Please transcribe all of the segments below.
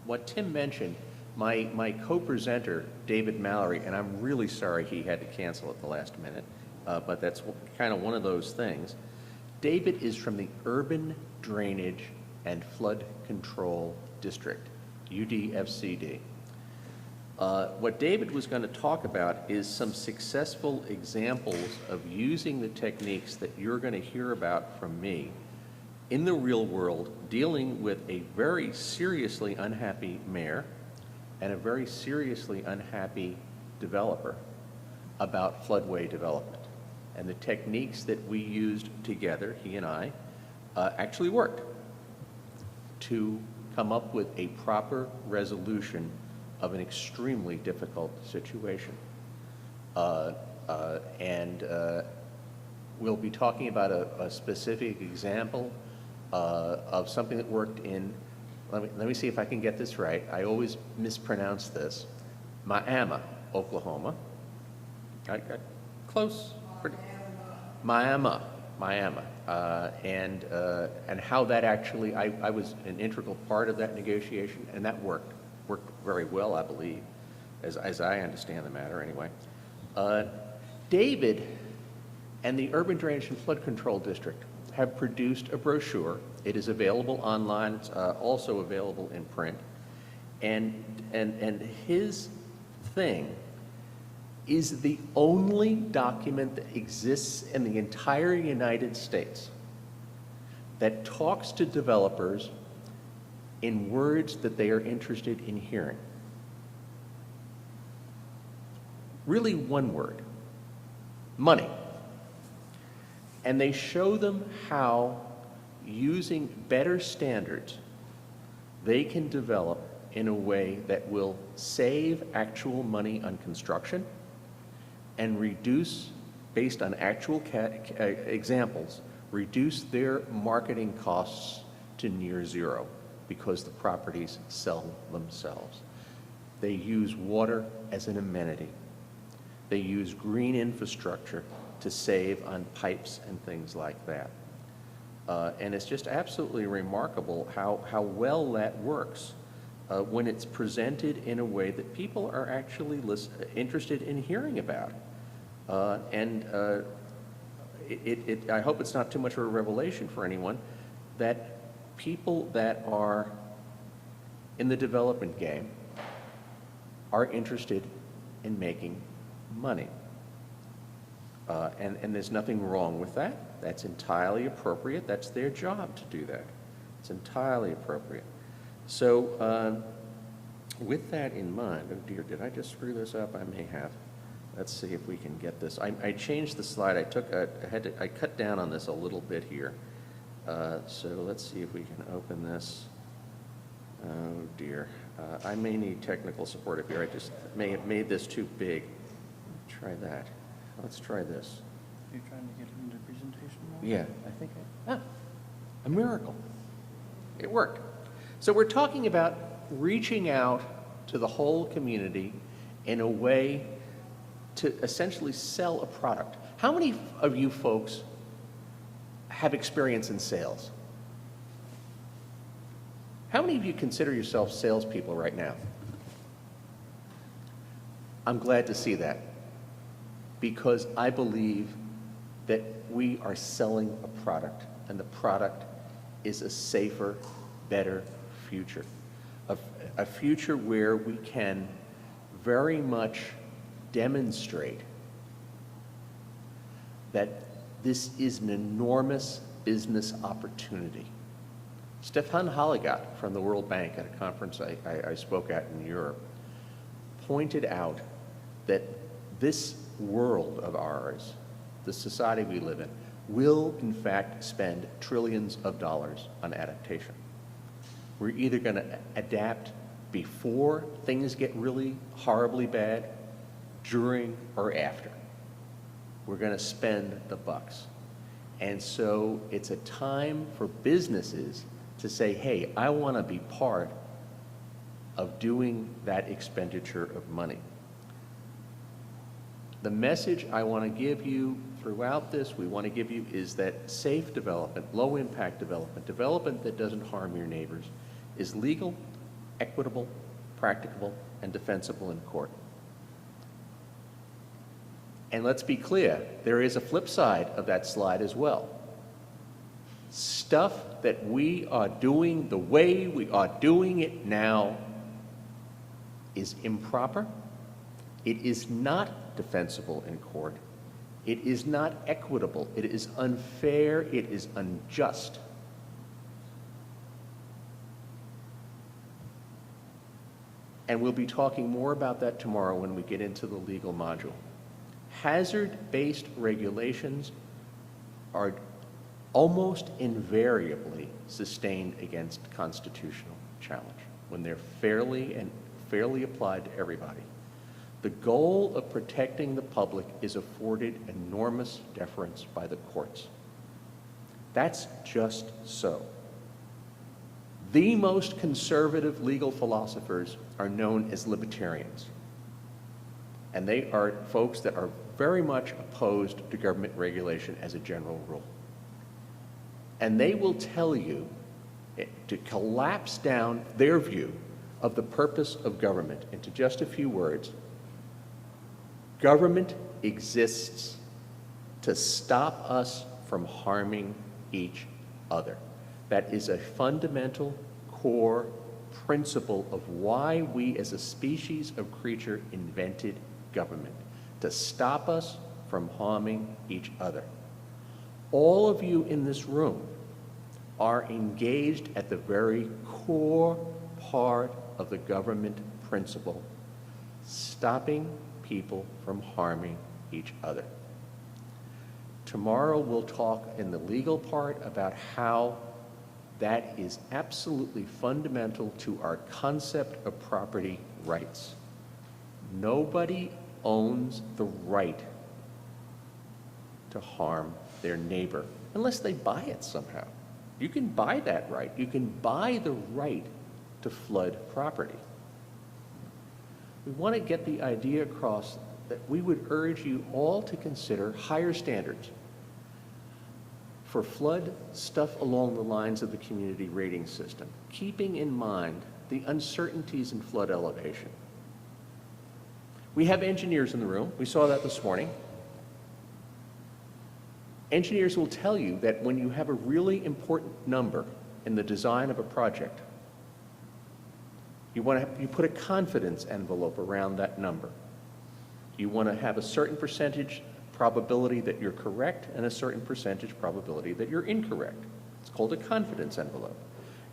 what Tim mentioned, my co-presenter, David Mallory, and I'm really sorry he had to cancel at the last minute, but that's kind of one of those things. David is from the Urban Drainage and Flood Control District, UDFCD. What David was going to talk about is some successful examples of using the techniques that you're going to hear about from me in the real world, dealing with a very seriously unhappy mayor and a very seriously unhappy developer about floodway development. And the techniques that we used together, he and I, actually worked to come up with a proper resolution of an extremely difficult situation. We'll be talking about a specific example of something that worked in, let me see if I can get this right. I always mispronounce this. Miami, Oklahoma. I got close. Miami. And how that actually, I was an integral part of that negotiation, and that worked very well, I believe, as I understand the matter anyway. David and the Urban Drainage and Flood Control District have produced a brochure. It is available online. It's also available in print. And his thing is the only document that exists in the entire United States that talks to developers in words that they are interested in hearing. Really one word: money. And they show them how, using better standards, they can develop in a way that will save actual money on construction and reduce, based on actual examples, reduce their marketing costs to near zero because the properties sell themselves. They use water as an amenity. They use green infrastructure to save on pipes and things like that. And it's just absolutely remarkable how well that works when it's presented in a way that people are actually interested in hearing about. I hope it's not too much of a revelation for anyone that people that are in the development game are interested in making money. And there's nothing wrong with that. That's entirely appropriate. That's their job to do that. It's entirely appropriate. So with that in mind, oh dear, did I just screw this up? I may have. Let's see if we can get this. I changed the slide. I cut down on this a little bit here. So let's see if we can open this. Oh dear. I may need technical support up here. I just may have made this too big. Try that. Let's try this. Are you trying to get into presentation mode? Yeah, I think a miracle. It worked. So we're talking about reaching out to the whole community in a way to essentially sell a product. How many of you folks have experience in sales? How many of you consider yourself salespeople right now? I'm glad to see that, because I believe that we are selling a product, and the product is a safer, better future. A future where we can very much demonstrate that this is an enormous business opportunity. Stefan Hollegat from the World Bank at a conference I spoke at in Europe pointed out that this world of ours, the society we live in, will in fact spend trillions of dollars on adaptation. We're either going to adapt before things get really horribly bad, during, or after. We're going to spend the bucks. And so it's a time for businesses to say, hey, I want to be part of doing that expenditure of money. The message I want to give you throughout this, we want to give you, is that safe development, low impact development, development that doesn't harm your neighbors, is legal, equitable, practicable, and defensible in court. And let's be clear, there is a flip side of that slide as well. Stuff that we are doing the way we are doing it now is improper. It is not defensible in court. It is not equitable. It is unfair. It is unjust. And we'll be talking more about that tomorrow when we get into the legal module. Hazard-based regulations are almost invariably sustained against constitutional challenge when they're fairly applied to everybody. The goal of protecting the public is afforded enormous deference by the courts. That's just so. The most conservative legal philosophers are known as libertarians. And they are folks that are very much opposed to government regulation as a general rule. And they will tell you to collapse down their view of the purpose of government into just a few words. Government exists to stop us from harming each other. That is a fundamental core principle of why we as a species of creature invented government, to stop us from harming each other. All of you in this room are engaged at the very core part of the government principle, stopping people from harming each other. Tomorrow we'll talk in the legal part about how that is absolutely fundamental to our concept of property rights. Nobody owns the right to harm their neighbor unless they buy it somehow. You can buy that right. You can buy the right to flood property. We want to get the idea across that we would urge you all to consider higher standards for flood stuff along the lines of the community rating system, keeping in mind the uncertainties in flood elevation. We have engineers in the room. We saw that this morning. Engineers will tell you that when you have a really important number in the design of a project, you put a confidence envelope around that number. You want to have a certain percentage probability that you're correct and a certain percentage probability that you're incorrect. It's called a confidence envelope.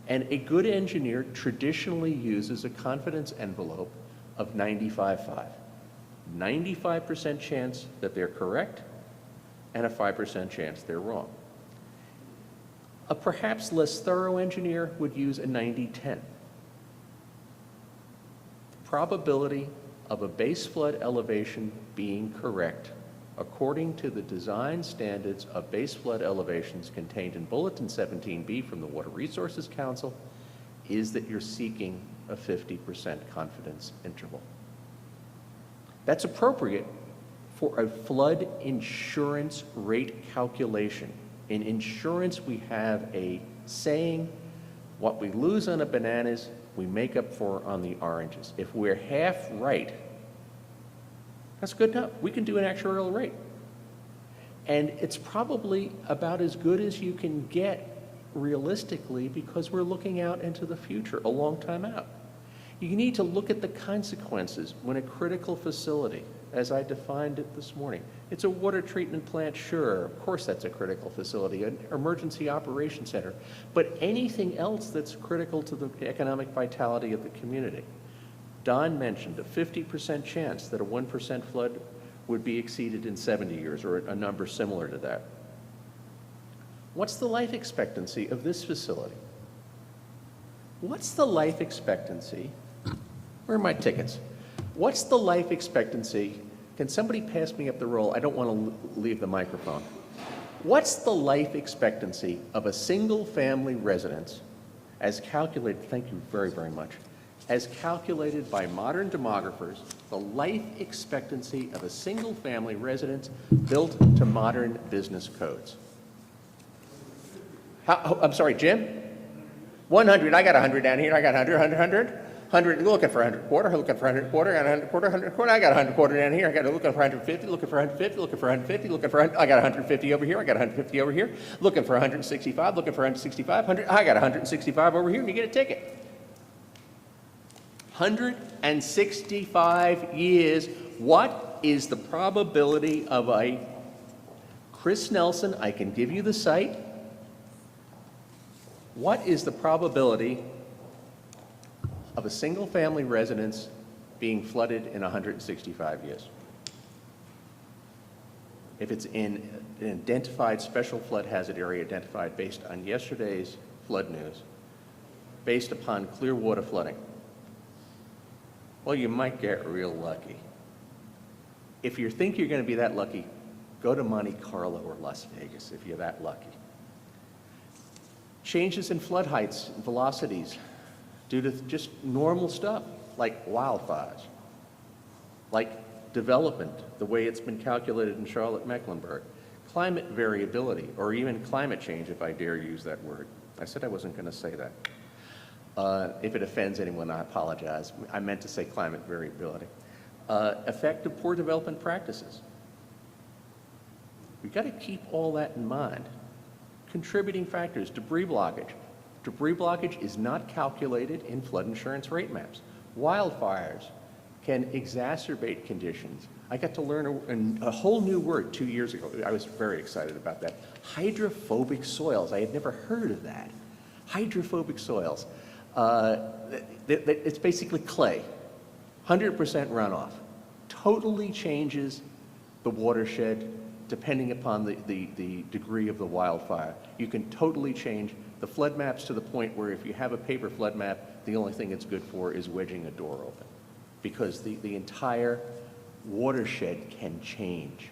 And a good engineer traditionally uses a confidence envelope of 95-5. 95% chance that they're correct and a 5% chance they're wrong. A perhaps less thorough engineer would use a 90-10. The probability of a base flood elevation being correct according to the design standards of base flood elevations contained in Bulletin 17B from the Water Resources Council is that you're seeking a 50% confidence interval. That's appropriate for a flood insurance rate calculation. In insurance, we have a saying, what we lose on the bananas, we make up for on the oranges. If we're half right, that's good enough. We can do an actuarial rate. And it's probably about as good as you can get realistically because we're looking out into the future, a long time out. You need to look at the consequences when a critical facility, as I defined it this morning, it's a water treatment plant, sure, of course that's a critical facility, an emergency operations center, but anything else that's critical to the economic vitality of the community. Don mentioned a 50% chance that a 1% flood would be exceeded in 70 years, or a number similar to that. What's the life expectancy of this facility? What's the life expectancy? Where are my tickets? What's the life expectancy? Can somebody pass me up the roll? I don't want to leave the microphone. What's the life expectancy of a single family residence as calculated, thank you very, very much, as calculated by modern demographers, the life expectancy of a single family residence built to modern business codes? I'm sorry, Jim? 100, I got 100 down here, I got 100, 100, 100. 100, looking for 100 quarter, looking for 100 quarter, got 100 quarter, 100 quarter, I got 100 quarter down here, I got looking for 150, looking for 150, looking for 150, looking for, I got 150 over here, I got 150 over here, looking for 165, looking for 165, 100, I got 165 over here, and you get a ticket. 165 years, what is the probability of a Chris Nelson, I can give you the site, what is the probability of a single-family residence being flooded in 165 years? If it's in an identified special flood hazard area identified based on yesterday's flood news, based upon clear water flooding, well, you might get real lucky. If you think you're going to be that lucky, go to Monte Carlo or Las Vegas if you're that lucky. Changes in flood heights and velocities due to just normal stuff like wildfires, like development, the way it's been calculated in Charlotte-Mecklenburg, climate variability, or even climate change, if I dare use that word. I said I wasn't going to say that. If it offends anyone, I apologize. I meant to say climate variability. Effect of poor development practices. We've got to keep all that in mind. Contributing factors, debris blockage. Debris blockage is not calculated in flood insurance rate maps. Wildfires can exacerbate conditions. I got to learn a whole new word 2 years ago. I was very excited about that. Hydrophobic soils. I had never heard of that. Hydrophobic soils. It's basically clay, 100% runoff. Totally changes the watershed depending upon the degree of the wildfire. You can totally change the flood maps to the point where if you have a paper flood map, the only thing it's good for is wedging a door open, because the entire watershed can change.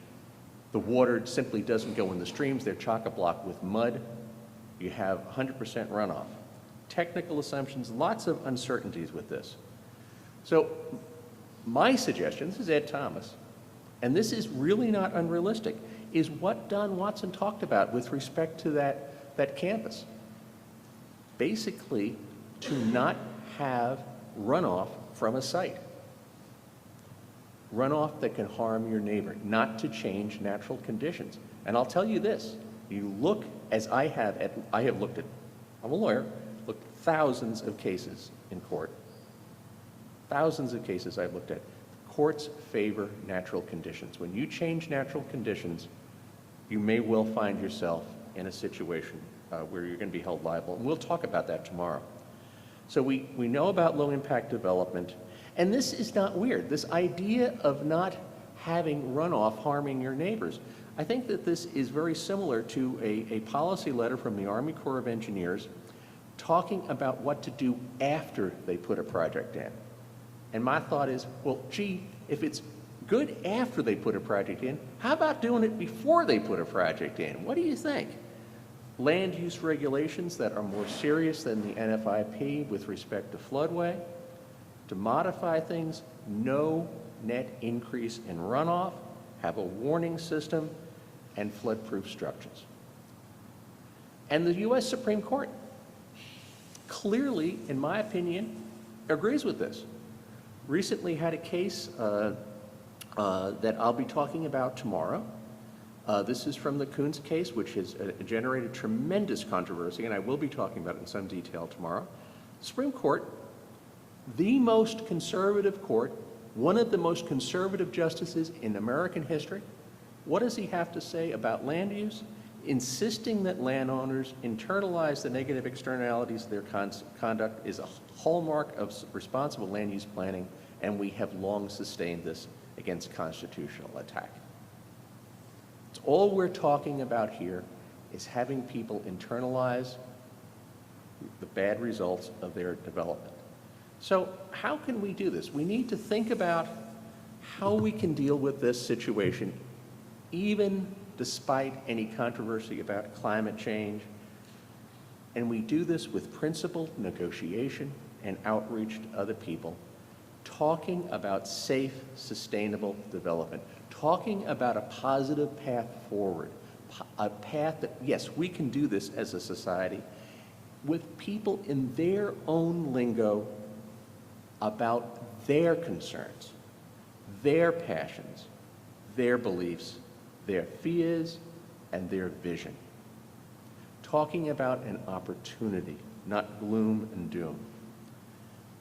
The water simply doesn't go in the streams. They're chock-a-block with mud. You have 100% runoff. Technical assumptions, lots of uncertainties with this. So my suggestion, this is Ed Thomas, and this is really not unrealistic, is what Don Watson talked about with respect to that campus. Basically, to not have runoff from a site. Runoff that can harm your neighbor, not to change natural conditions. And I'll tell you this, you look, as I have looked at, I'm a lawyer, looked at thousands of cases in court. Thousands of cases I've looked at. Courts favor natural conditions. When you change natural conditions, you may well find yourself in a situation where you're going to be held liable. And we'll talk about that tomorrow. So we know about low impact development, and this is not weird. This idea of not having runoff harming your neighbors. I think that this is very similar to a policy letter from the Army Corps of Engineers talking about what to do after they put a project in. And my thought is, well, gee, if it's good after they put a project in, how about doing it before they put a project in? What do you think? Land use regulations that are more serious than the NFIP with respect to floodway, to modify things, no net increase in runoff, have a warning system, and flood-proof structures. And the U.S. Supreme Court clearly, in my opinion, agrees with this. Recently had a case that I'll be talking about tomorrow. This is from the Coons case, which has generated tremendous controversy, and I will be talking about it in some detail tomorrow. Supreme Court, the most conservative court, one of the most conservative justices in American history. What does he have to say about land use? Insisting that landowners internalize the negative externalities of their conduct is a hallmark of responsible land use planning, and we have long sustained this against constitutional attack. It's all we're talking about here is having people internalize the bad results of their development. So how can we do this? We need to think about how we can deal with this situation, even despite any controversy about climate change. And we do this with principled negotiation and outreach to other people, talking about safe, sustainable development, talking about a positive path forward, a path that, yes, we can do this as a society with people in their own lingo about their concerns, their passions, their beliefs, their fears, and their vision. Talking about an opportunity, not gloom and doom.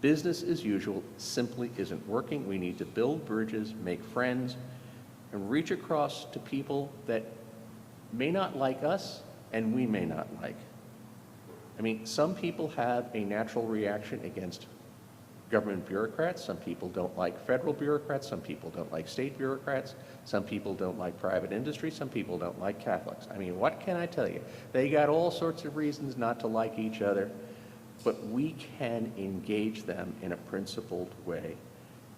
Business as usual simply isn't working. We need to build bridges, make friends, and reach across to people that may not like us and we may not like. I mean, some people have a natural reaction against government bureaucrats. Some people don't like federal bureaucrats. Some people don't like state bureaucrats. Some people don't like private industry. Some people don't like Catholics. I mean, what can I tell you? They got all sorts of reasons not to like each other, but we can engage them in a principled way.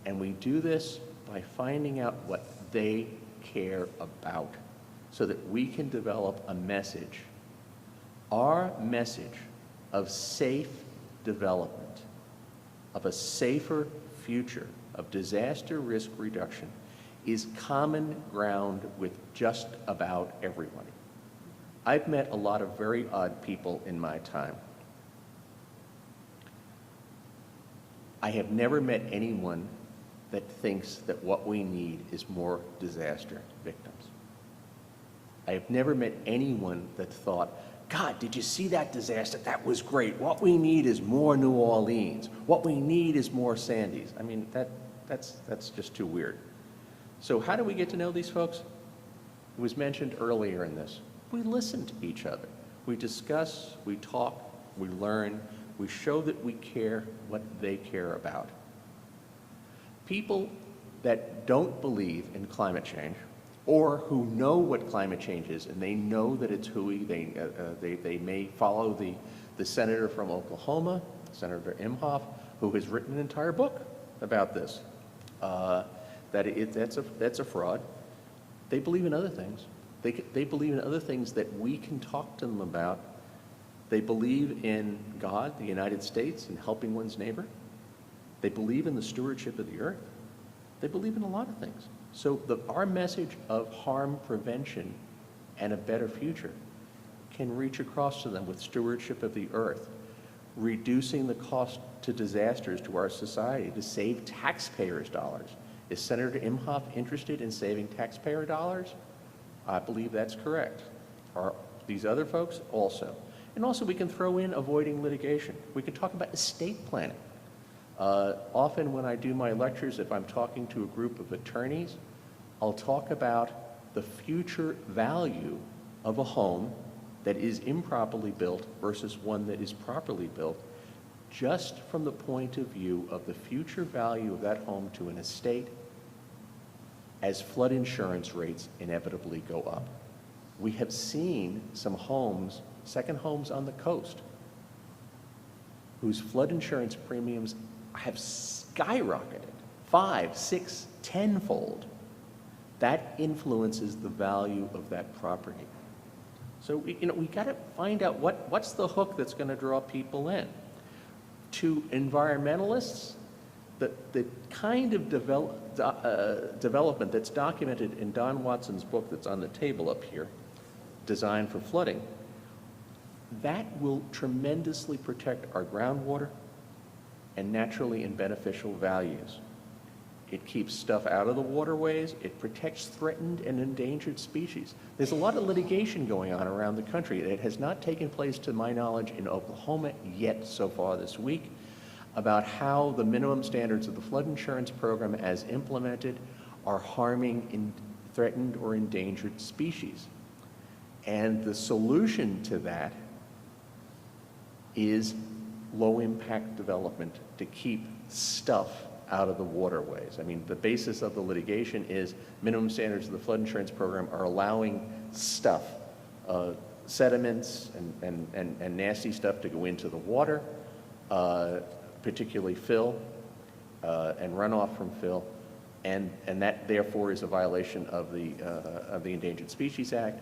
And we do this by finding out what they care about so that we can develop a message. Our message of safe development, of a safer future, of disaster risk reduction, is common ground with just about everybody. I've met a lot of very odd people in my time. I have never met anyone that thinks that what we need is more disaster victims. I have never met anyone that thought, God, did you see that disaster? That was great. What we need is more New Orleans. What we need is more Sandys. I mean, that's just too weird. So how do we get to know these folks? It was mentioned earlier in this. We listen to each other. We discuss, we talk, we learn, we show that we care what they care about. People that don't believe in climate change, or who know what climate change is, and they know that it's hooey, they may follow the senator from Oklahoma, Senator Imhoff, who has written an entire book about this, that's a fraud. They believe in other things. They believe in other things that we can talk to them about. They believe in God, the United States, and helping one's neighbor. They believe in the stewardship of the earth. They believe in a lot of things. So our message of harm prevention and a better future can reach across to them with stewardship of the earth, reducing the cost to disasters to our society to save taxpayers' dollars. Is Senator Imhoff interested in saving taxpayer dollars? I believe that's correct. Are these other folks? Also. And also we can throw in avoiding litigation. We can talk about estate planning. Often when I do my lectures, if I'm talking to a group of attorneys, I'll talk about the future value of a home that is improperly built versus one that is properly built, just from the point of view of the future value of that home to an estate as flood insurance rates inevitably go up. We have seen some homes, second homes on the coast, whose flood insurance premiums have skyrocketed 5, 6, 10-fold. That influences the value of that property. So we got to find out what's the hook that's going to draw people in. To environmentalists, the kind of development that's documented in Don Watson's book that's on the table up here, Designed for Flooding, that will tremendously protect our groundwater and naturally and beneficial values. It keeps stuff out of the waterways. It protects threatened and endangered species. There's a lot of litigation going on around the country. It has not taken place, to my knowledge, in Oklahoma yet so far this week, about how the minimum standards of the flood insurance program as implemented are harming threatened or endangered species. And the solution to that is low-impact development to keep stuff out of the waterways. I mean, the basis of the litigation is minimum standards of the flood insurance program are allowing stuff, sediments and nasty stuff to go into the water, particularly fill and runoff from fill, and that therefore is a violation of the Endangered Species Act.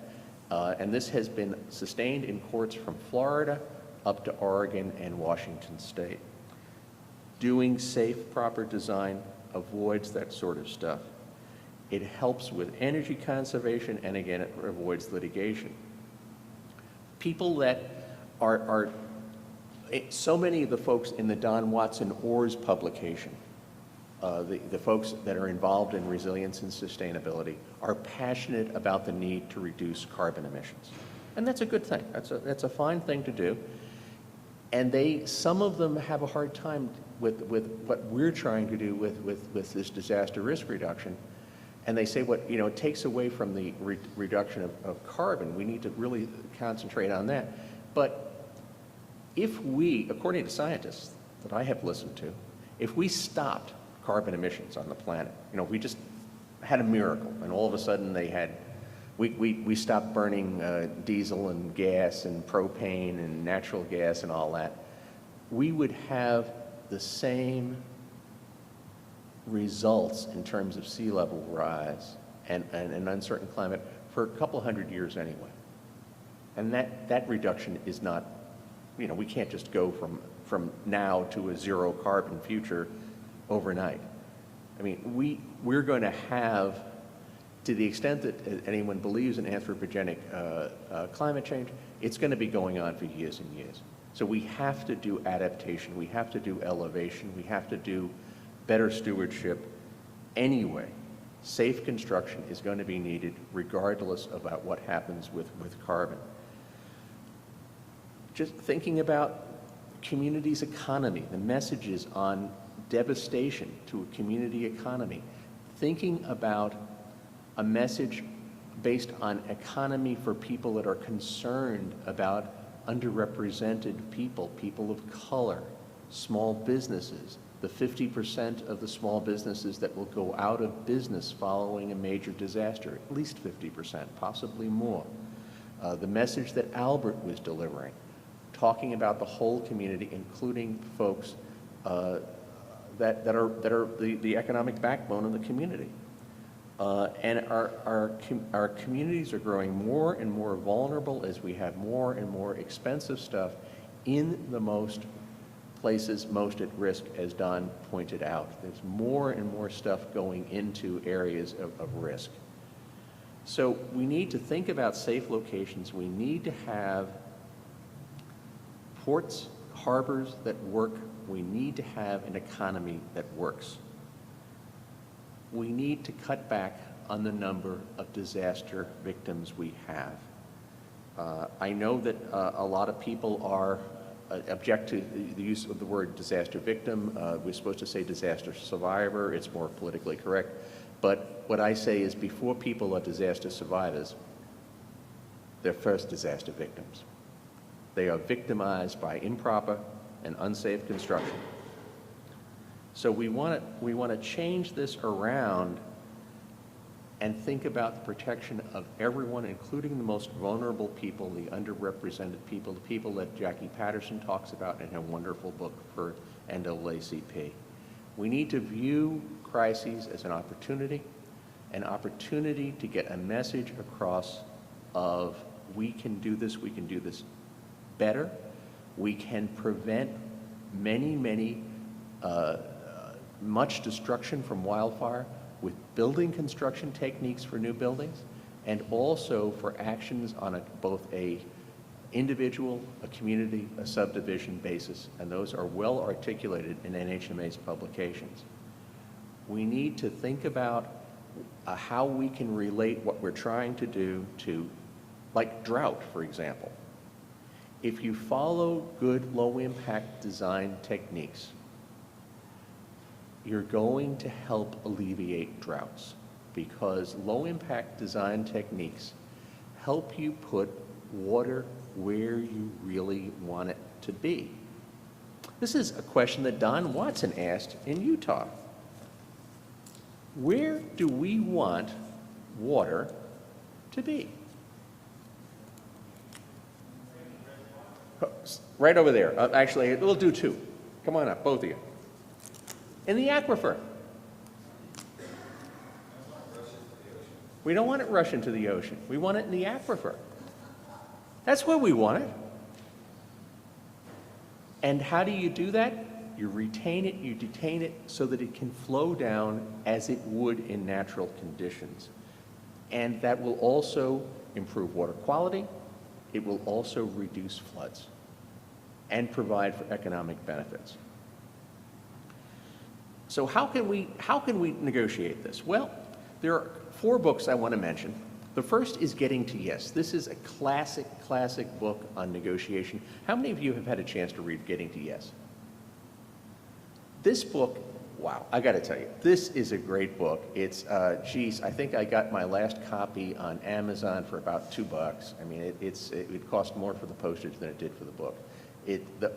And this has been sustained in courts from Florida up to Oregon and Washington State. Doing safe, proper design avoids that sort of stuff. It helps with energy conservation, and again, it avoids litigation. People that are So many of the folks in the Don Watson Ors publication, the folks that are involved in resilience and sustainability, are passionate about the need to reduce carbon emissions. And that's a good thing. That's a fine thing to do. And some of them have a hard time with what we're trying to do with this disaster risk reduction. And they say it takes away from the reduction of carbon. We need to really concentrate on that. But if we, according to scientists that I have listened to, if we stopped carbon emissions on the planet, we just had a miracle, and all of a sudden we stopped burning diesel and gas and propane and natural gas and all that, we would have the same results in terms of sea level rise and an uncertain climate for a couple hundred years anyway. And that reduction is not, we can't just go from now to a zero carbon future overnight. I mean, we're going to have, to the extent that anyone believes in anthropogenic climate change, it's going to be going on for years and years. So we have to do adaptation, we have to do elevation, we have to do better stewardship anyway. Safe construction is going to be needed regardless about what happens with carbon. Just thinking about community's economy, the messages on devastation to a community economy, thinking about a message based on economy for people that are concerned about underrepresented people, people of color, small businesses, the 50% of the small businesses that will go out of business following a major disaster, at least 50%, possibly more. The message that Albert was delivering, talking about the whole community, including folks that are the economic backbone of the community. And our communities are growing more and more vulnerable as we have more and more expensive stuff in the most places most at risk, as Don pointed out. There's more and more stuff going into areas of risk. So we need to think about safe locations. We need to have ports, harbors that work. We need to have an economy that works. We need to cut back on the number of disaster victims we have. I know that a lot of people object to the use of the word disaster victim. We're supposed to say disaster survivor. It's more politically correct. But what I say is, before people are disaster survivors, they're first disaster victims. They are victimized by improper and unsafe construction. So we want to change this around and think about the protection of everyone, including the most vulnerable people, the underrepresented people, the people that Jackie Patterson talks about in her wonderful book for NAACP. We need to view crises as an opportunity to get a message across of, we can do this better. We can prevent much destruction from wildfire with building construction techniques for new buildings, and also for actions on both a individual, a community, a subdivision basis, and those are well articulated in NHMA's publications. We need to think about how we can relate what we're trying to do to, like drought, for example. If you follow good low-impact design techniques, you're going to help alleviate droughts, because low-impact design techniques help you put water where you really want it to be. This is a question that Don Watson asked in Utah. Where do we want water to be? Right over there. Actually, we'll do two. Come on up, both of you. In the aquifer. We don't want it rush into the ocean. We want it in the aquifer. That's where we want it. And how do you do that? You retain it, you detain it so that it can flow down as it would in natural conditions. And that will also improve water quality. It will also reduce floods. and provide for economic benefits. So how can we negotiate this? Well, there are 4 books I want to mention. The first is Getting to Yes. This is a classic book on negotiation. How many of you have had a chance to read Getting to Yes? This book, wow, I got to tell you, this is a great book. It's, geez, I think I got my last copy on Amazon for about $2. I mean, it cost more for the postage than it did for the book.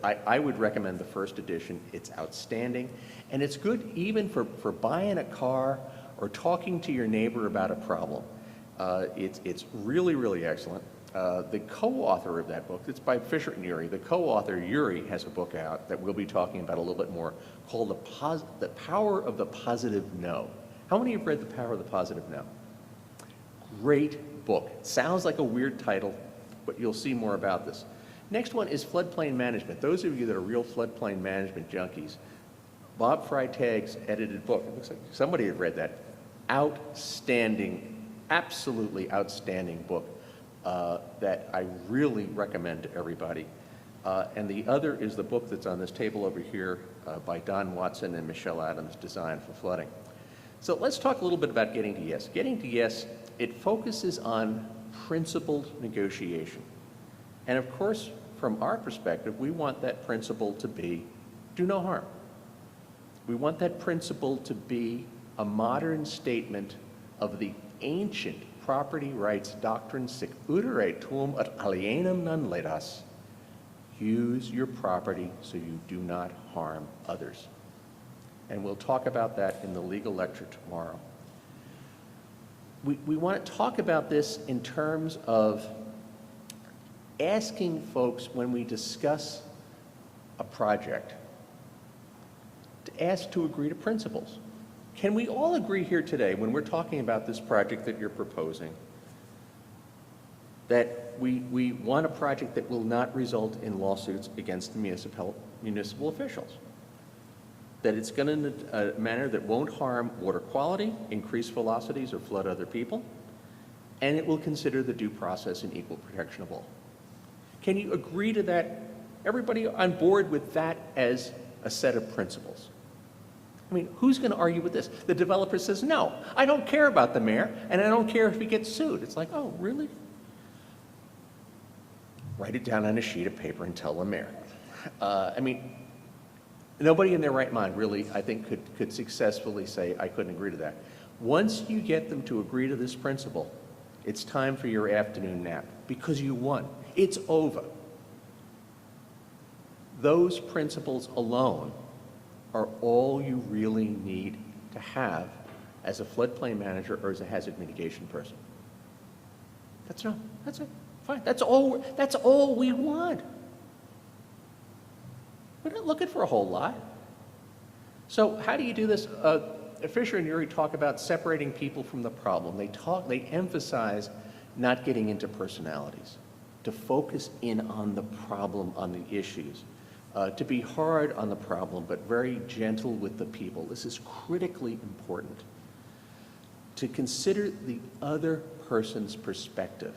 I would recommend the first edition. It's outstanding, and it's good even for buying a car or talking to your neighbor about a problem. It's really excellent. The co-author of that book, it's by Fisher and Ury. The co-author, Ury, has a book out that we'll be talking about a little bit more called The Power of the Positive No. How many have read The Power of the Positive No? Great book. Sounds like a weird title, but you'll see more about this. Next one is Floodplain Management. Those of you that are real floodplain management junkies, Bob Freitag's edited book, it looks like somebody had read that. Outstanding, absolutely outstanding book that I really recommend to everybody. And the other is the book that's on this table over here by Don Watson and Michelle Adams, Design for Flooding. So let's talk a little bit about Getting to Yes. Getting to Yes, it focuses on principled negotiation. And of course, from our perspective, we want that principle to be do no harm. We want that principle to be a modern statement of the ancient property rights doctrine, sic utere tuum et alienum non ledas. Use your property so you do not harm others. And we'll talk about that in the legal lecture tomorrow. We want to talk about this in terms of asking folks when we discuss a project to ask to agree to principles. Can we all agree here today when we're talking about this project that you're proposing that we want a project that will not result in lawsuits against municipal officials? That it's going in a manner that won't harm water quality, increase velocities, or flood other people, and it will consider the due process and equal protection of all. Can you agree to that? Everybody on board with that as a set of principles? I mean, who's going to argue with this? The developer says, no, I don't care about the mayor, and I don't care if he gets sued. It's like, oh, really? Write it down on a sheet of paper and tell the mayor. I mean, nobody in their right mind really, I think, could successfully say, I couldn't agree to that. Once you get them to agree to this principle, it's time for your afternoon nap, because you won. It's over. Those principles alone are all you really need to have as a floodplain manager or as a hazard mitigation person. That's it. Fine. That's all we want. We're not looking for a whole lot. So how do you do this? Fisher and Ury talk about separating people from the problem. They emphasize not getting into personalities, to focus in on the problem, on the issues, to be hard on the problem, but very gentle with the people. This is critically important. To consider the other person's perspective.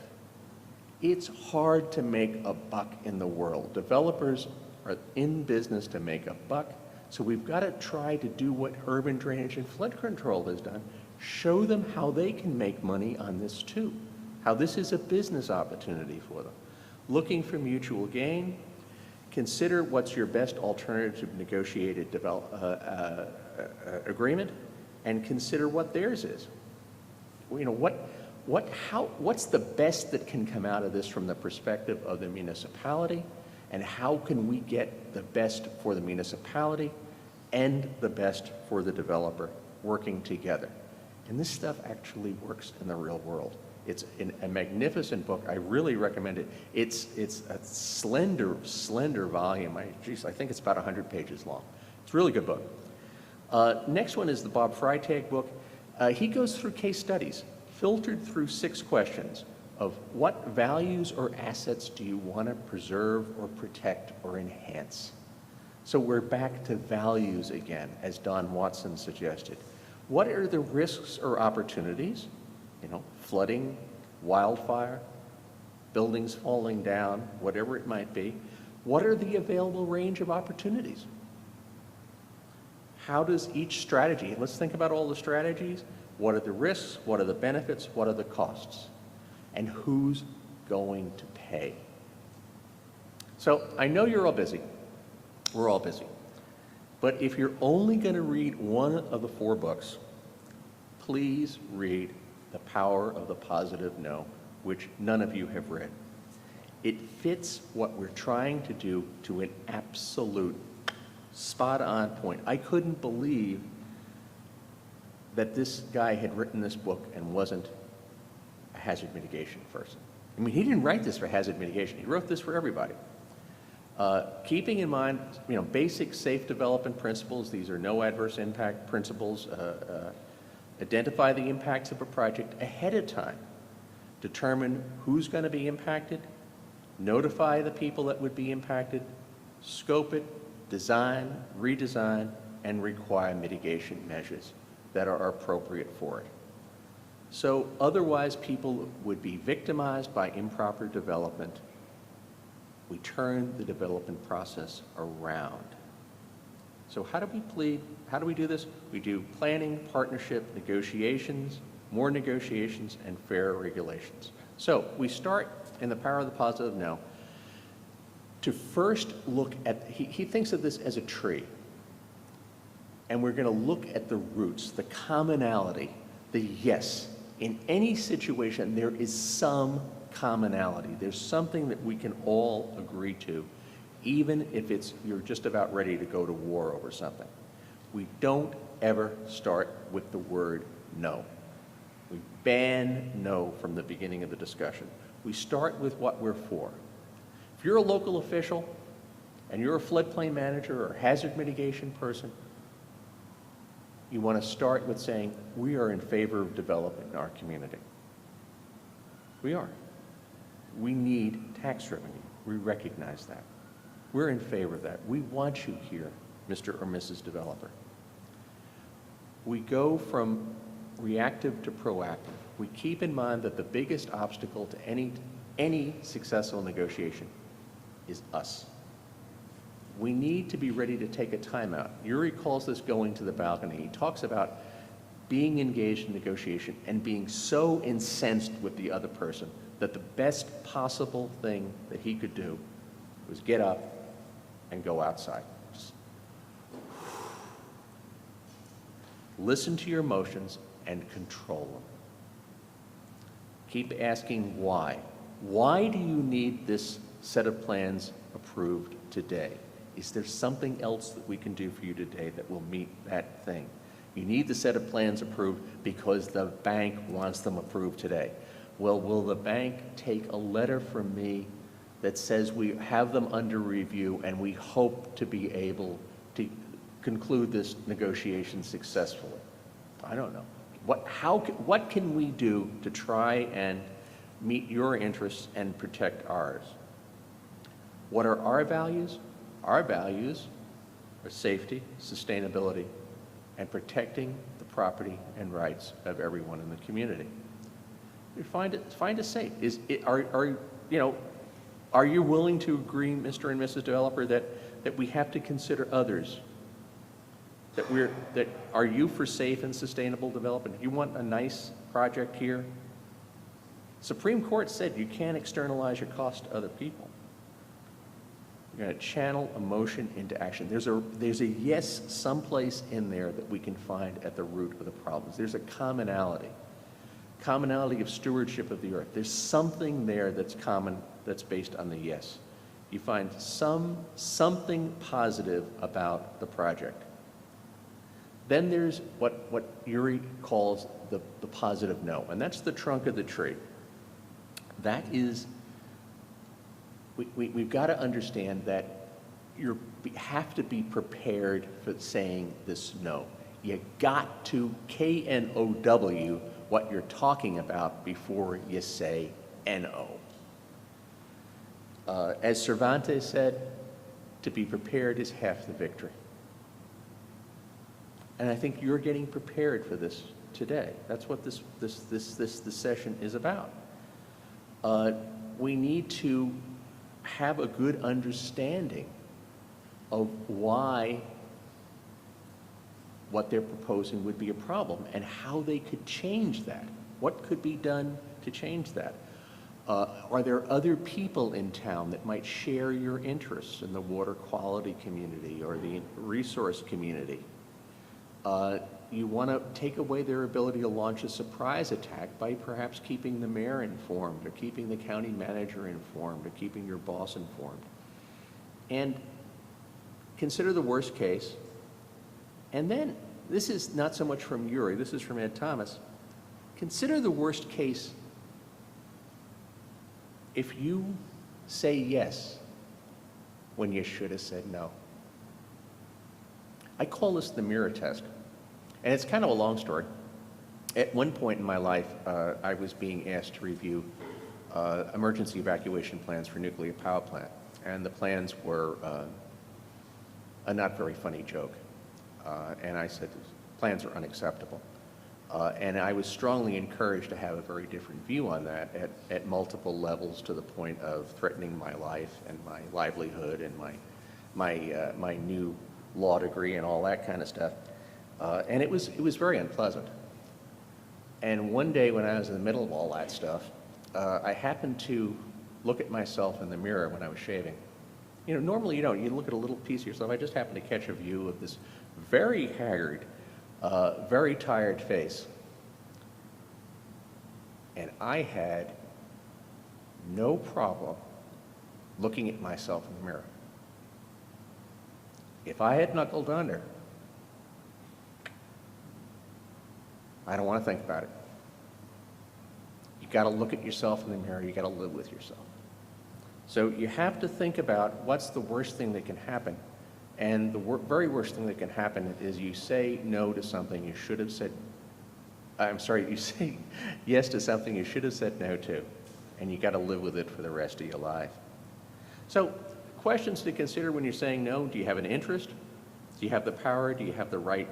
It's hard to make a buck in the world. Developers are in business to make a buck, so we've got to try to do what urban drainage and flood control has done. Show them how they can make money on this too, how this is a business opportunity for them. Looking for mutual gain, consider what's your best alternative negotiated agreement, and consider what theirs is. You know, what's the best that can come out of this from the perspective of the municipality, and how can we get the best for the municipality and the best for the developer working together? And this stuff actually works in the real world. It's a magnificent book. I really recommend it. It's a slender volume. I think it's about 100 pages long. It's a really good book. Next one is the Bob Freitag book. He goes through case studies, filtered through 6 questions of what values or assets do you want to preserve or protect or enhance. So we're back to values again, as Don Watson suggested. What are the risks or opportunities? You know, flooding, wildfire, buildings falling down, whatever it might be. What are the available range of opportunities? How does each strategy, let's think about all the strategies, what are the risks, what are the benefits, what are the costs, and who's going to pay? So I know you're all busy, we're all busy, but if you're only going to read one of the 4 books, please read The Power of the Positive No, which none of you have read. It fits what we're trying to do to an absolute spot-on point. I couldn't believe that this guy had written this book and wasn't a hazard mitigation person. I mean, he didn't write this for hazard mitigation. He wrote this for everybody. Keeping in mind, basic safe development principles. These are no adverse impact principles. Identify the impacts of a project ahead of time. Determine who's going to be impacted. Notify the people that would be impacted. Scope it. Design, redesign, and require mitigation measures that are appropriate for it. So otherwise people would be victimized by improper development. We turn the development process around. So how do we do this? We do planning, partnership, negotiations, more negotiations, and fair regulations. So we start in The Power of the Positive No to first look at, he thinks of this as a tree. And we're going to look at the roots, the commonality, the yes. In any situation, there is some commonality. There's something that we can all agree to, even if you're just about ready to go to war over something. We don't ever start with the word no. We ban no from the beginning of the discussion. We start with what we're for. If you're a local official and you're a floodplain manager or hazard mitigation person, you want to start with saying, we are in favor of development in our community. We are. We need tax revenue. We recognize that. We're in favor of that. We want you here, Mr. or Mrs. Developer. We go from reactive to proactive. We keep in mind that the biggest obstacle to any successful negotiation is us. We need to be ready to take a timeout. Uri calls this going to the balcony. He talks about being engaged in negotiation and being so incensed with the other person that the best possible thing that he could do was get up and go outside. Just listen to your emotions and control them. Keep asking why. Why do you need this set of plans approved today? Is there something else that we can do for you today that will meet that thing? You need the set of plans approved because the bank wants them approved today. Well, will the bank take a letter from me that says we have them under review and we hope to be able to conclude this negotiation successfully? I don't know. What can we do to try and meet your interests and protect ours? What are our values? Our values are safety, sustainability, and protecting the property and rights of everyone in the community. Find it safe. Are you willing to agree, Mr. and Mrs. Developer, that we have to consider others? Are you for safe and sustainable development? You want a nice project here? Supreme Court said you can't externalize your cost to other people. You're going to channel emotion into action. There's a yes someplace in there that we can find at the root of the problems. There's a commonality of stewardship of the earth. There's something there that's common, that's based on the yes. You find something positive about the project. Then there's what Uri calls the positive no, and that's the trunk of the tree. That is, we've got to understand that you have to be prepared for saying this no. You got to KNOW what you're talking about before you say NO. As Cervantes said, to be prepared is half the victory. And I think you're getting prepared for this today. That's what this session is about. We need to have a good understanding of why what they're proposing would be a problem and how they could change that. What could be done to change that? Are there other people in town that might share your interests in the water quality community or the resource community? You want to take away their ability to launch a surprise attack by perhaps keeping the mayor informed or keeping the county manager informed or keeping your boss informed. And consider the worst case. And then, this is not so much from Uri, this is from Ed Thomas. Consider the worst case if you say yes when you should have said no. I call this the mirror test. And it's kind of a long story. At one point in my life, I was being asked to review emergency evacuation plans for a nuclear power plant. And the plans were a not very funny joke. And I said, plans are unacceptable. And I was strongly encouraged to have a very different view on that at multiple levels, to the point of threatening my life and my livelihood and my new law degree and all that kind of stuff. And it was very unpleasant. And one day when I was in the middle of all that stuff, I happened to look at myself in the mirror when I was shaving. You know, normally you don't. You look at a little piece of yourself. I just happened to catch a view of this very haggard, very tired face. And I had no problem looking at myself in the mirror. If I had knuckled under, I don't want to think about it. You got to look at yourself in the mirror. You got to live with yourself. So you have to think about what's the worst thing that can happen. And the very worst thing that can happen is you say no to something you should have said, you say yes to something you should have said no to, and you got to live with it for the rest of your life. So questions to consider when you're saying no: do you have an interest? Do you have the power? Do you have the right?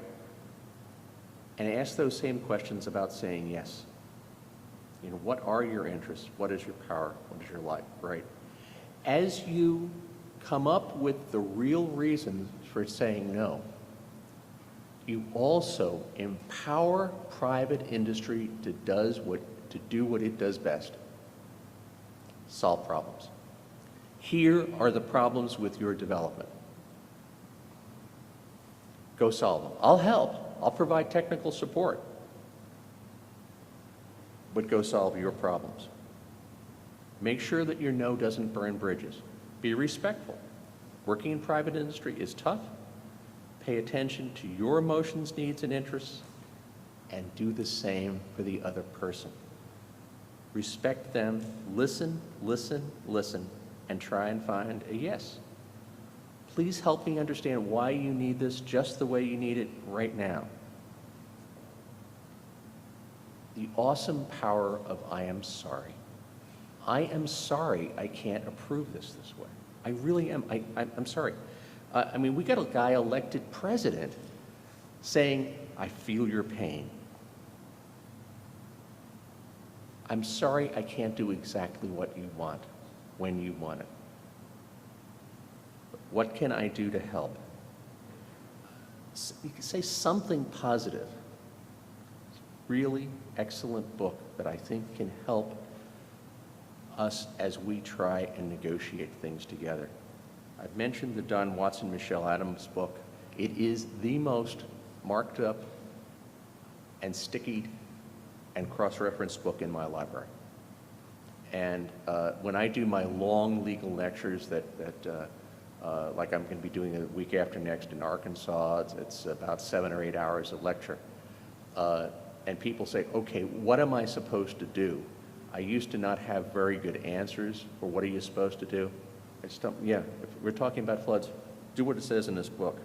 And ask those same questions about saying yes. You know, what are your interests? What is your power? What is your life, right? As you come up with the real reasons for saying no, you also empower private industry to do what it does best: solve problems. Here are the problems with your development. Go solve them. I'll help. I'll provide technical support. But go solve your problems. Make sure that your no doesn't burn bridges. Be respectful. Working in private industry is tough. Pay attention to your emotions, needs, and interests, and do the same for the other person. Respect them, listen, listen, listen, and try and find a yes. Please help me understand why you need this just the way you need it right now. The awesome power of I am sorry. I am sorry I can't approve this way. I really am. I'm sorry. I mean, we got a guy elected president saying, I feel your pain. I'm sorry I can't do exactly what you want when you want it. What can I do to help? You can say something positive. Really excellent book that I think can help us as we try and negotiate things together. I've mentioned the Don Watson, Michelle Adams book. It is the most marked up and sticky and cross-referenced book in my library. And when I do my long legal lectures like I'm going to be doing the week after next in Arkansas, it's about 7 or 8 hours of lecture. And people say, okay, what am I supposed to do? I used to not have very good answers for what are you supposed to do. I just don't, if we're talking about floods, do what it says in this book.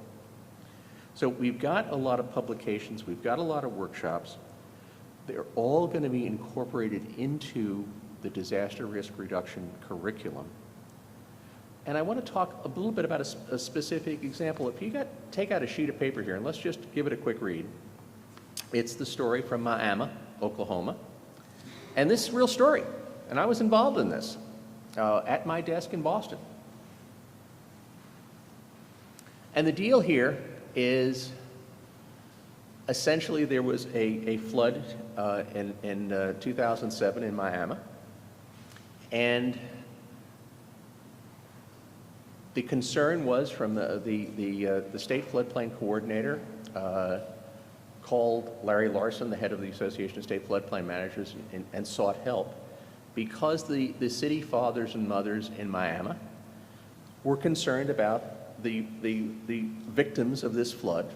So we've got a lot of publications, we've got a lot of workshops. They're all going to be incorporated into the disaster risk reduction curriculum. And I want to talk a little bit about a specific example. If you take out a sheet of paper here, and let's just give it a quick read. It's the story from Miami, Oklahoma. And this is a real story, and I was involved in this. at my desk in Boston. And the deal here is essentially there was a flood in 2007 in Miami, and the concern was from the state floodplain coordinator called Larry Larson, the head of the Association of State Floodplain Managers, and sought help because the city fathers and mothers in Miami were concerned about the victims of this flood,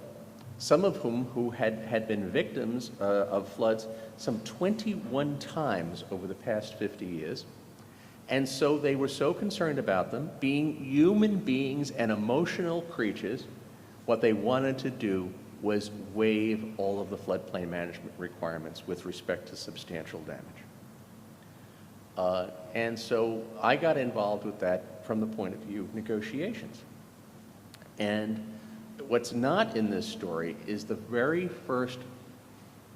some of whom had been victims of floods some 21 times over the past 50 years. And so they were so concerned about them being human beings and emotional creatures, what they wanted to do was waive all of the floodplain management requirements with respect to substantial damage. And so I got involved with that from the point of view of negotiations. And what's not in this story is the very first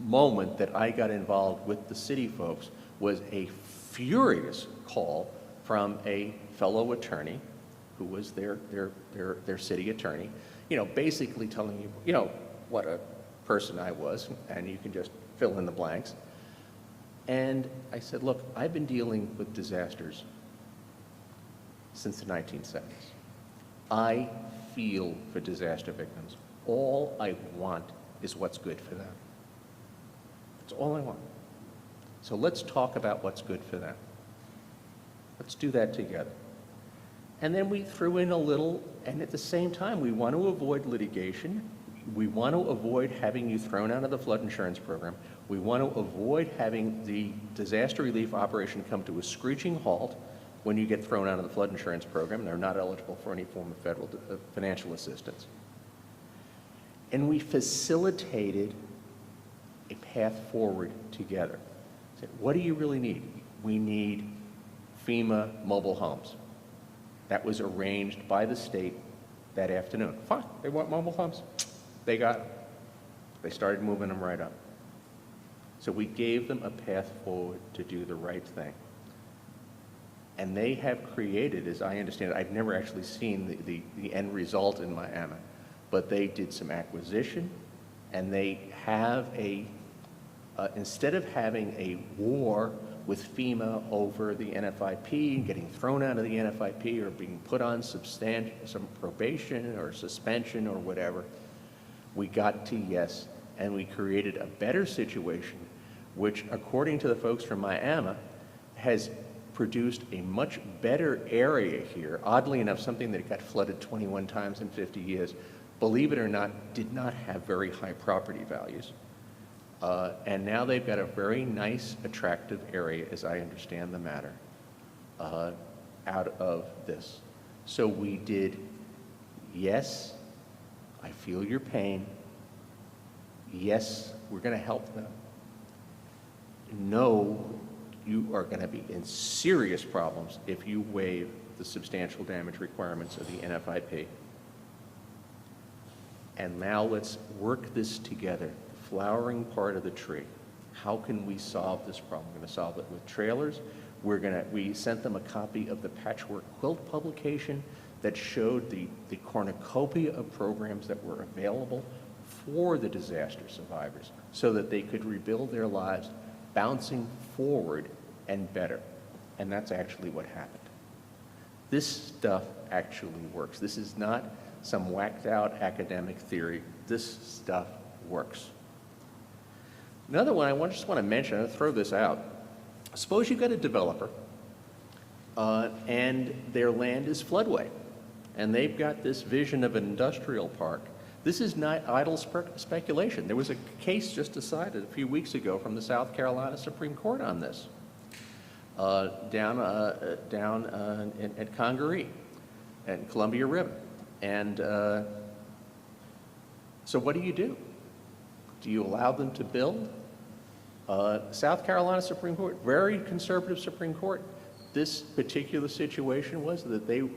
moment that I got involved with the city folks was a furious call from a fellow attorney who was their city attorney, basically telling you, what a person I was, and you can just fill in the blanks. And I said, look, I've been dealing with disasters since the 1970s. I feel for disaster victims. All I want is what's good for them. That's all I want. So let's talk about what's good for them. Let's do that together. And then we threw in a little, and at the same time, we want to avoid litigation. We want to avoid having you thrown out of the flood insurance program. We want to avoid having the disaster relief operation come to a screeching halt when you get thrown out of the flood insurance program. They're not eligible for any form of federal financial assistance. And we facilitated a path forward together. Said, what do you really need? We need FEMA mobile homes. That was arranged by the state that afternoon. Fine, they want mobile homes. They got them. They started moving them right up. So we gave them a path forward to do the right thing. And they have created, as I understand it, I've never actually seen the end result in Miami, but they did some acquisition, and they have instead of having a war with FEMA over the NFIP, getting thrown out of the NFIP or being put on some probation or suspension or whatever, we got to yes, and we created a better situation, which, according to the folks from Miami, has produced a much better area here. Oddly enough, something that got flooded 21 times in 50 years, believe it or not, did not have very high property values. And now they've got a very nice, attractive area, as I understand the matter, out of this. So we did, yes, I feel your pain. Yes, we're going to help them. No, you are going to be in serious problems if you waive the substantial damage requirements of the NFIP. And now let's work this together, the flowering part of the tree. How can we solve this problem? We're going to solve it with trailers. We sent them a copy of the Patchwork Quilt publication that showed the cornucopia of programs that were available for the disaster survivors so that they could rebuild their lives bouncing forward and better. And that's actually what happened. This stuff actually works. This is not some whacked out academic theory. This stuff works. Another one I just want to mention, I'll throw this out. Suppose you've got a developer and their land is floodway, and they've got this vision of an industrial park. This is not idle speculation. There was a case just decided a few weeks ago from the South Carolina Supreme Court on this, down at Congaree and Columbia River. And so what do? Do you allow them to build? South Carolina Supreme Court, very conservative Supreme Court. This particular situation was that the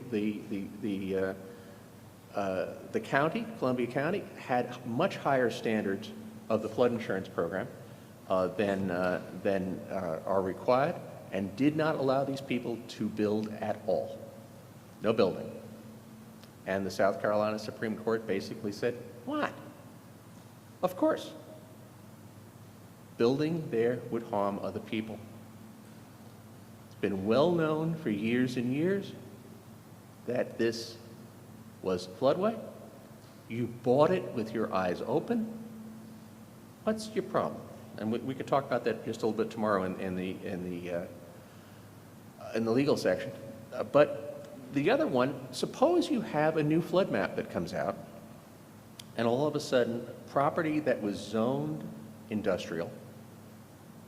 county, Columbia County, had much higher standards of the flood insurance program than are required, and did not allow these people to build at all. No building. And the South Carolina Supreme Court basically said, what? Of course. Building there would harm other people. It's been well known for years and years that this was floodway. You bought it with your eyes open. What's your problem? And we could talk about that just a little bit tomorrow in the legal section. But the other one, suppose you have a new flood map that comes out, and all of a sudden, property that was zoned industrial,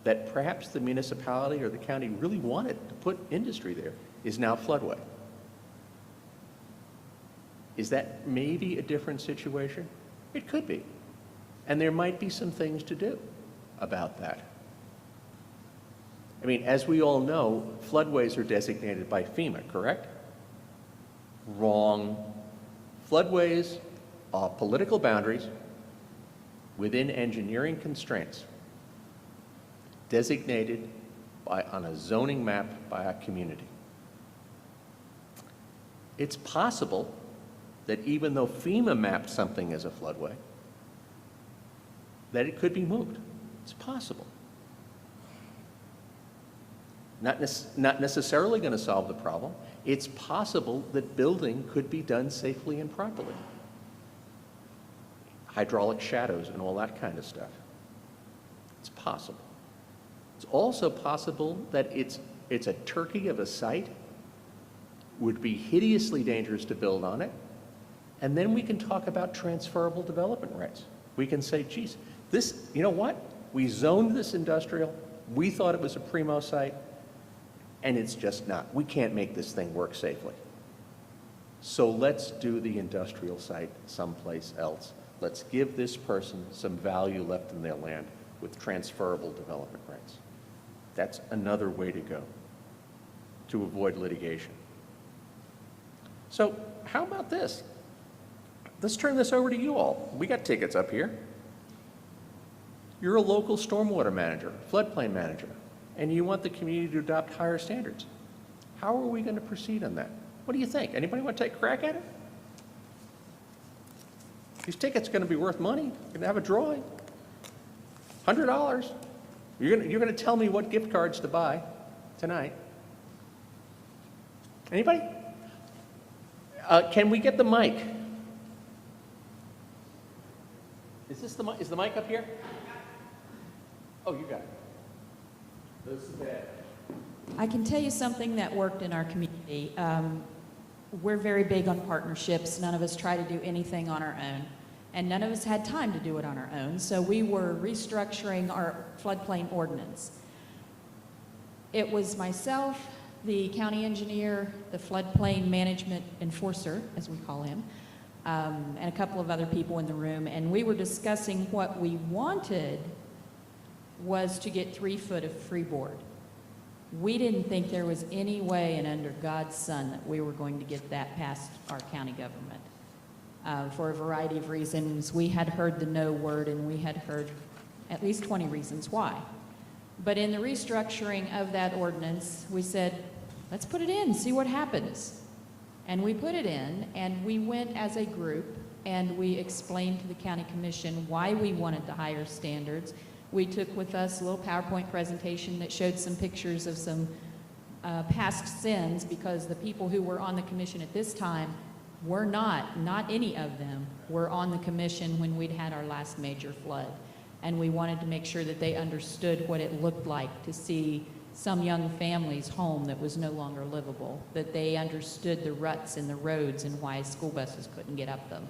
that perhaps the municipality or the county really wanted to put industry there, is now floodway. Is that maybe a different situation? It could be. And there might be some things to do about that. I mean, as we all know, floodways are designated by FEMA, correct? Wrong. Floodways are political boundaries within engineering constraints designated on a zoning map by a community. It's possible that even though FEMA mapped something as a floodway, that it could be moved. It's possible. Not necessarily going to solve the problem. It's possible that building could be done safely and properly. Hydraulic shadows and all that kind of stuff. It's possible. It's also possible that it's a turkey of a site, would be hideously dangerous to build on it, and then we can talk about transferable development rights. We can say, geez, this, you know what? We zoned this industrial, we thought it was a primo site, and it's just not. We can't make this thing work safely. So let's do the industrial site someplace else. Let's give this person some value left in their land with transferable development rights. That's another way to go to avoid litigation. So how about this? Let's turn this over to you all. We got tickets up here. You're a local stormwater manager, floodplain manager, and you want the community to adopt higher standards. How are we going to proceed on that? What do you think? Anybody want to take a crack at it? These tickets are going to be worth money. You're going to have a drawing. $100. You're going to tell me what gift cards to buy tonight. Anybody? Can we get the mic? Is the mic up here? Oh, you got it. This is bad. I can tell you something that worked in our community. We're very big on partnerships. None of us try to do anything on our own. And none of us had time to do it on our own. So we were restructuring our floodplain ordinance. It was myself, the county engineer, the floodplain management enforcer, as we call him, and a couple of other people in the room. And we were discussing what we wanted was to get 3 foot of freeboard. We didn't think there was any way and under God's sun that we were going to get that past our county government. For a variety of reasons. We had heard the no word, and we had heard at least 20 reasons why. But in the restructuring of that ordinance, we said, let's put it in, see what happens. And we put it in, and we went as a group, and we explained to the county commission why we wanted the higher standards. We took with us a little PowerPoint presentation that showed some pictures of some past sins, because the people who were on the commission at this time were not any of them were on the commission when we'd had our last major flood. And we wanted to make sure that they understood what it looked like to see some young family's home that was no longer livable, that they understood the ruts in the roads and why school buses couldn't get up them.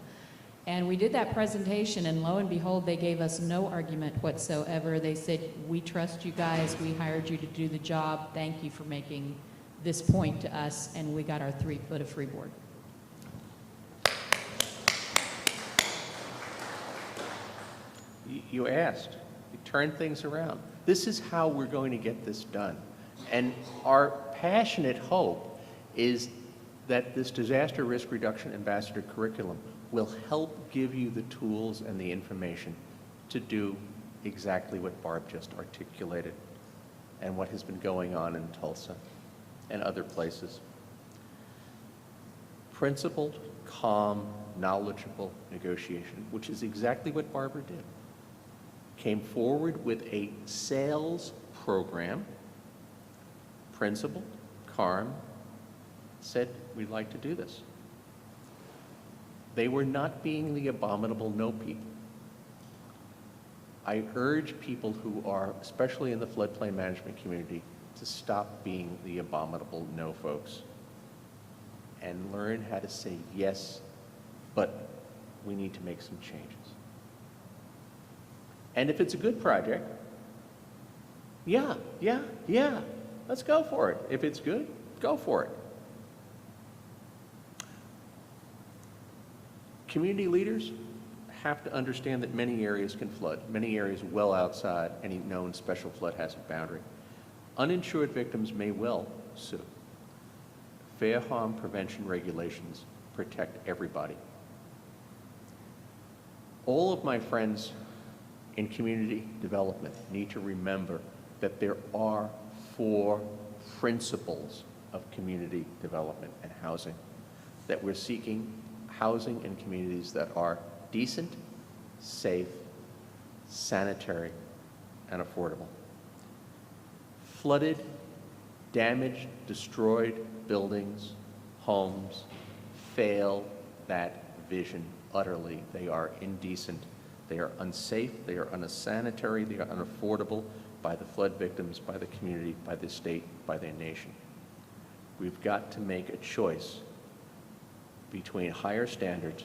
And we did that presentation, and lo and behold, they gave us no argument whatsoever. They said, we trust you guys, we hired you to do the job, thank you for making this point to us, and we got our 3 foot of freeboard. You asked. You turned things around. This is how we're going to get this done. And our passionate hope is that this disaster risk reduction ambassador curriculum will help give you the tools and the information to do exactly what Barb just articulated. and what has been going on in Tulsa and other places. Principled, calm, knowledgeable negotiation, which is exactly what Barbara did. Came forward with a sales program, principled, calm, said, we'd like to do this. They were not being the abominable no people. I urge people who are, especially in the floodplain management community, to stop being the abominable no folks and learn how to say yes, but we need to make some changes. And if it's a good project, yeah, let's go for it. If it's good, go for it. Community leaders have to understand that many areas can flood, many areas well outside any known special flood hazard boundary. Uninsured victims may well sue. Fair harm prevention regulations protect everybody. All of my friends in community development need to remember that there are 4 principles of community development and housing, that we're seeking housing in communities that are decent, safe, sanitary, and affordable. Flooded, damaged, destroyed buildings, homes fail that vision utterly. They are indecent, they are unsafe, they are unsanitary, they are unaffordable by the flood victims, by the community, by the state, by their nation. We've got to make a choice between higher standards,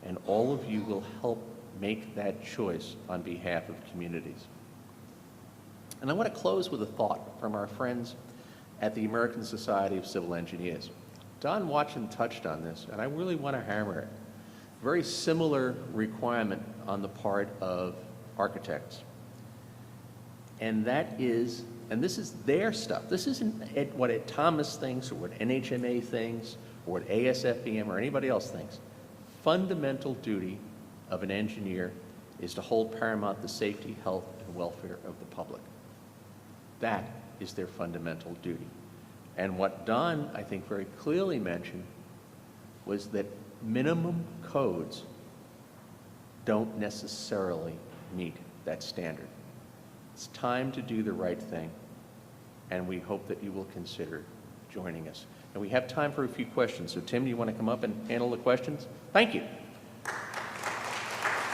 and all of you will help make that choice on behalf of communities. And I want to close with a thought from our friends at the American Society of Civil Engineers. Don Watson touched on this, and I really want to hammer it. Very similar requirement on the part of architects. And that is, and this is their stuff. This isn't what Ed Thomas thinks or what NHMA thinks or what ASFBM or anybody else thinks. Fundamental duty of an engineer is to hold paramount the safety, health, and welfare of the public. That is their fundamental duty. And what Don, I think, very clearly mentioned was that minimum codes don't necessarily meet that standard. It's time to do the right thing, and we hope that you will consider joining us. And we have time for a few questions. So Tim, do you want to come up and handle the questions? Thank you.